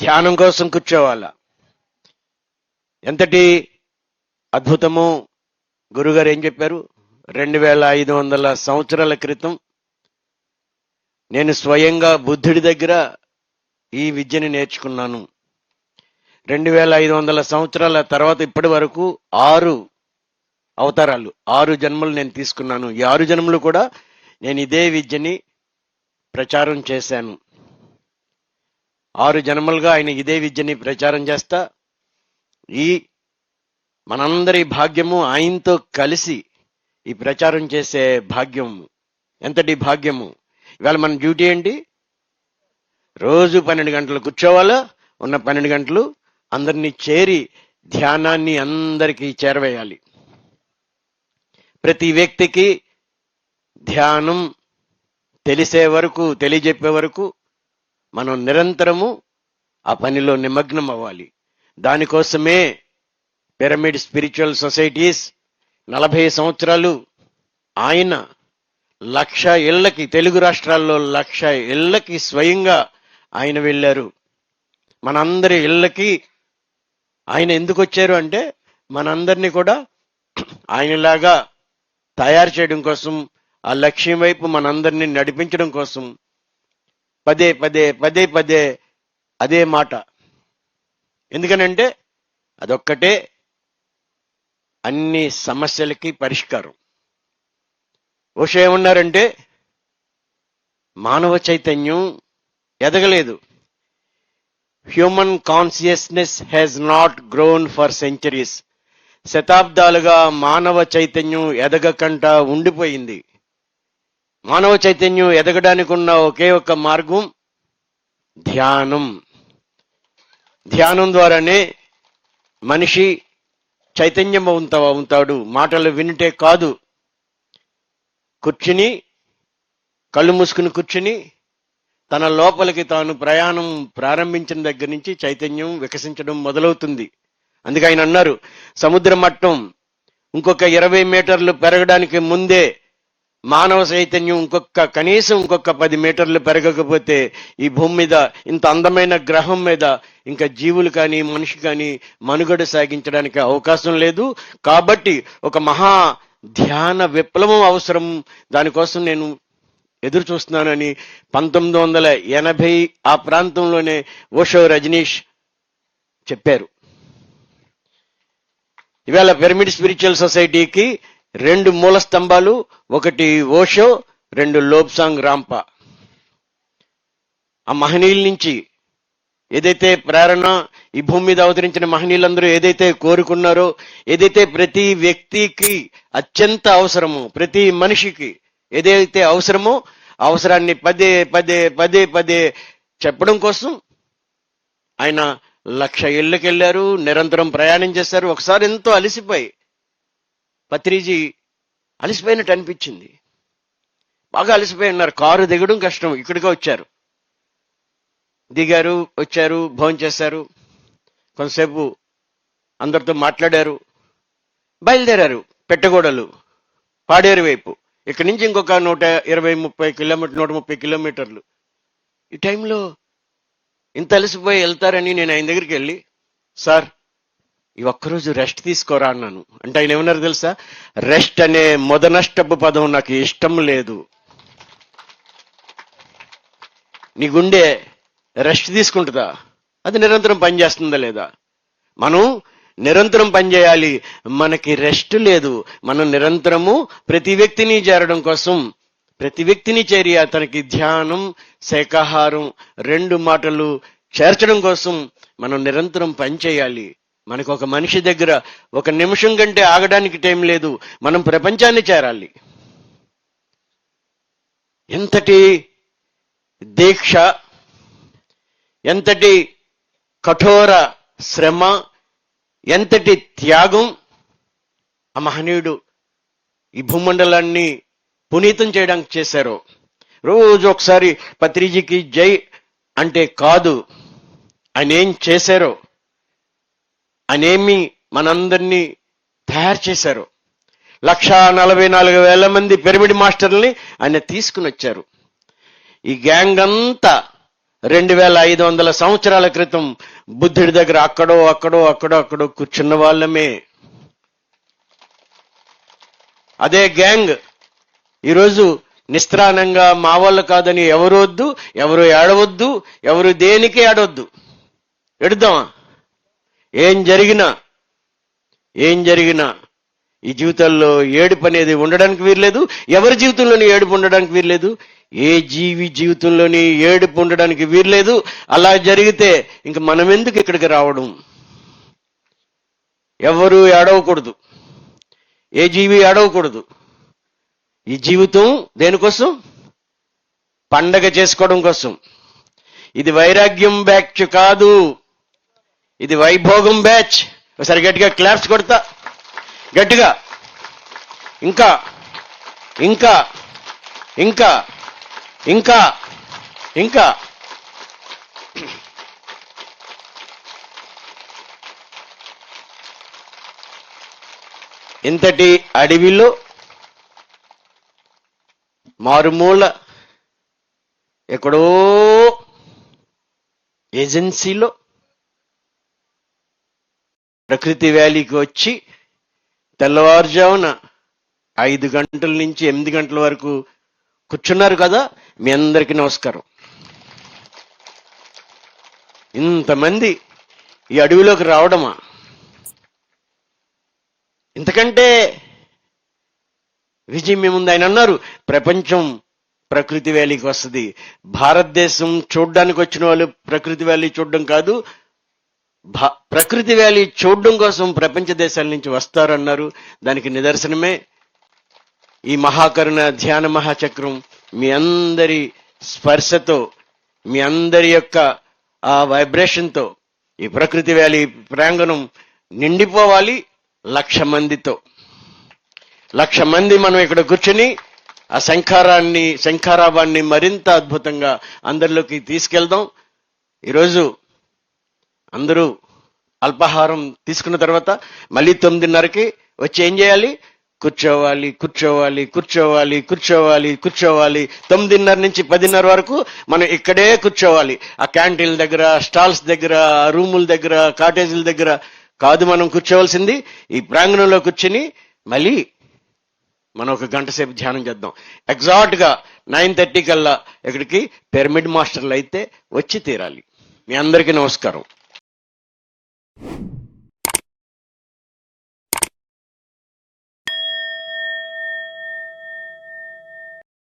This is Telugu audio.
ధ్యానం కోసం కూర్చోవాలా. ఎంతటి అద్భుతము! గురుగారు ఏం చెప్పారు? 2500 సంవత్సరాల క్రితం నేను స్వయంగా బుద్ధుడి దగ్గర ఈ విద్యని నేర్చుకున్నాను. 2500 సంవత్సరాల తర్వాత ఇప్పటి వరకు 6 అవతారాలు, 6 జన్మలు నేను తీసుకున్నాను. ఈ 6 జన్మలు కూడా నేను ఇదే విద్యని ప్రచారం చేశాను. 6 జన్మలుగా ఆయన ఇదే విద్యని ప్రచారం చేస్తా, ఈ మనందరి భాగ్యము ఆయనతో కలిసి ఈ ప్రచారం చేసే భాగ్యము. ఎంతటి భాగ్యము! ఇవాళ మన డ్యూటీ ఏంటి? రోజు 12 గంటలు కూర్చోవాలా, ఉన్న 12 గంటలు అందరినీ చేరి ధ్యానాన్ని అందరికీ చేరవేయాలి. ప్రతి వ్యక్తికి ధ్యానం తెలిసే వరకు, తెలియజెప్పే వరకు మనం నిరంతరము ఆ పనిలో నిమగ్నం అవ్వాలి. దానికోసమే పిరమిడ్ స్పిరిచువల్ సొసైటీస్ 40 సంవత్సరాలు ఆయన 1,00,000 ఇళ్లకి, తెలుగు రాష్ట్రాల్లో 1,00,000 ఇళ్లకి స్వయంగా ఆయన వెళ్ళారు. మనందరి ఇళ్లకి ఆయన ఎందుకు వచ్చారు అంటే, మనందరినీ కూడా ఆయనలాగా తయారు చేయడం కోసం, ఆ లక్ష్యం వైపు మనందరినీ నడిపించడం కోసం పదే పదే పదే పదే అదే మాట. ఎందుకనంటే అదొక్కటే అన్ని సమస్యలకి పరిష్కారం. ఓషో ఏమన్నారంటే, మానవ చైతన్యం ఎదగలేదు. Human consciousness has not grown for centuries. శతాబ్దాలుగా మానవ చైతన్యం ఎదగకుండా ఉండిపోయింది. మానవ చైతన్యం ఎదగడానికి ఉన్న ఒకే ఒక మార్గం ధ్యానం. ధ్యానం ద్వారానే మనిషి చైతన్యం అవుతాడు. మాటలు వింటే కాదు, కూర్చుని కళ్ళు మూసుకుని కూర్చుని తన లోపలికి తాను ప్రయాణం ప్రారంభించిన దగ్గర నుంచి చైతన్యం వికసించడం మొదలవుతుంది. అందుకే ఆయన అన్నారు, సముద్ర మట్టం ఇంకొక 20 మీటర్లు పెరగడానికి ముందే మానవ చైతన్యం కనీసం ఇంకొక 10 మీటర్లు పెరగకపోతే ఈ భూమి మీద, ఇంత అందమైన గ్రహం మీద ఇంకా జీవులు కానీ మనిషి కానీ మనుగడ సాగించడానికి అవకాశం లేదు. కాబట్టి ఒక మహా ధ్యాన విప్లవం అవసరం. దానికోసం నేను ఎదురు చూస్తున్నానని 1980 ఆ ప్రాంతంలోనే ఓషో రజనీష్ చెప్పారు. ఇవాళ పిరమిడ్ స్పిరిచువల్ సొసైటీకి 2 మూల స్తంభాలు, ఒకటి ఓషో, 2 లోబ్సాంగ్ రాంపా. ఆ మహనీయుల నుంచి ఏదైతే ప్రేరణ, ఈ భూమి మీద అవతరించిన మహనీయులందరూ ఏదైతే కోరుకున్నారో, ఏదైతే ప్రతి వ్యక్తికి అత్యంత అవసరమో, ప్రతి మనిషికి ఏదైతే అవసరమో అవసరాన్ని పదే పదే పదే పదే చెప్పడం కోసం ఆయన 1,00,000 ఇళ్ళకి వెళ్ళారు, నిరంతరం ప్రయాణం చేశారు. ఒకసారి ఎంతో అలసిపోయి, పత్రిజీ అలసిపోయినట్టు అనిపించింది, బాగా అలసిపోయి ఉన్నారు. కారు దిగడం కష్టం, ఇక్కడికి వచ్చారు. దిగారు, వచ్చారు, భోజనం చేశారు, కొంతసేపు అందరితో మాట్లాడారు, బయలుదేరారు పెట్టగోడలు పాడేరు వైపు. ఇక్కడి నుంచి ఇంకొక 120-130 కిలోమీటర్లు, 130 కిలోమీటర్లు. ఈ టైంలో ఇంత అలసిపోయి వెళ్తారని నేను ఆయన దగ్గరికి వెళ్ళి, సార్ ఈ ఒక్కరోజు రెస్ట్ తీసుకోరా అన్నాను. అంటే ఆయన ఏమన్నారు తెలుసా? రెస్ట్ అనే మొదనష్టపు పదం నాకు ఇష్టం లేదు. నీ గుండె రెస్ట్ తీసుకుంటుందా? అది నిరంతరం పనిచేస్తుందా లేదా? మనం నిరంతరం పనిచేయాలి. మనకి రెస్ట్ లేదు. మనం నిరంతరము ప్రతి వ్యక్తిని చేరడం కోసం, ప్రతి వ్యక్తిని చేరి అతనికి ధ్యానం, శాకాహారం 2 మాటలు చేర్చడం కోసం మనం నిరంతరం పనిచేయాలి. మనకు ఒక మనిషి దగ్గర 1 నిమిషం కంటే ఆగడానికి టైం లేదు. మనం ప్రపంచాన్ని చేరాలి. ఎంతటి దీక్ష, ఎంతటి కఠోర శ్రమ, ఎంతటి త్యాగం ఆ మహనీయుడు ఈ భూమండలాన్ని పునీతం చేయడానికి చేశారో. రోజు ఒకసారి పత్రిజీకి జై అంటే కాదు, ఆయన ఏం చేశారో, ఆయన ఏమి మనందరినీ తయారు చేశారో. 1,44,000 మంది పిరమిడ్ మాస్టర్లని ఆయన తీసుకుని వచ్చారు. ఈ గ్యాంగ్ అంతా 2500 సంవత్సరాల క్రితం బుద్ధుడి దగ్గర అక్కడో కూర్చున్న వాళ్ళమే. అదే గ్యాంగ్ ఈరోజు నిస్త్రాణంగా మా వాళ్ళు కాదని ఎవరు వద్దు, ఎవరు ఏడవద్దు, ఎవరు దేనికి ఏడవద్దు. ఎడుద్దామా? ఏం జరిగినా ఈ జీవితాల్లో ఏడుపు అనేది ఉండడానికి వీర్లేదు. ఎవరి జీవితంలోని ఏడుపు ఉండడానికి వీర్లేదు. ఏ జీవి జీవితంలోని ఏడుపు ఉండడానికి వీర్లేదు. అలా జరిగితే ఇంక మనం ఎందుకు ఇక్కడికి రావడం? ఎవరు ఏడవకూడదు, ఏ జీవి ఏడవకూడదు. ఈ జీవితం దేనికోసం? పండగ చేసుకోవడం కోసం. ఇది వైరాగ్యం బ్యాచ్ కాదు, ఇది వైభోగం బ్యాచ్. ఒకసారి గట్టిగా క్లాప్స్ కొడతా, గట్టిగా. ఇంకా ఇంకా ఇంకా ఇంకా ఇంకా ఇంతటి అడవిలో మారుమూల ఎక్కడో ఏజెన్సీలో ప్రకృతి వ్యాలీకి వచ్చి తెల్లవారుజామున 5 గంటల నుంచి 8 గంటల వరకు కూర్చున్నారు కదా. మీ అందరికీ నమస్కారం. ఇంతమంది ఈ అడవిలోకి రావడమా? ఇంతకంటే విజయం ఏముంది? ఆయన అన్నారు, ప్రపంచం ప్రకృతి వ్యాలీకి వస్తుంది. భారతదేశం చూడడానికి వచ్చిన వాళ్ళు ప్రకృతి వ్యాలీ చూడడం కాదు, ప్రకృతి వ్యాలీ చూడడం కోసం ప్రపంచ దేశాల నుంచి వస్తారన్నారు. దానికి నిదర్శనమే ఈ మహాకరుణ ధ్యాన మహాచక్రం. మీ అందరి స్పర్శతో, మీ అందరి యొక్క ఆ వైబ్రేషన్తో ఈ ప్రకృతి వ్యాలీ ప్రాంగణం నిండిపోవాలి. 1,00,000 మందితో, 1,00,000 మంది మనం ఇక్కడ కూర్చొని ఆ శంఖారావాన్ని మరింత అద్భుతంగా అందరిలోకి తీసుకెళ్దాం. ఈరోజు అందరూ అల్పాహారం తీసుకున్న తర్వాత మళ్ళీ 9:30కి వచ్చి ఏం చేయాలి? కూర్చోవాలి. 9:30 నుంచి 10:30 వరకు మనం ఇక్కడే కూర్చోవాలి. ఆ క్యాంటీన్ల దగ్గర, స్టాల్స్ దగ్గర, రూముల దగ్గర, కాటేజీల దగ్గర కాదు మనం కూర్చోవలసింది. ఈ ప్రాంగణంలో కూర్చుని మళ్ళీ మనం 1 గంట సేపు ధ్యానం చేద్దాం. ఎగ్జాక్ట్ గా 9:30 కల్లా ఇక్కడికి పిరమిడ్ మాస్టర్లు అయితే వచ్చి తీరాలి. మీ అందరికీ నమస్కారం.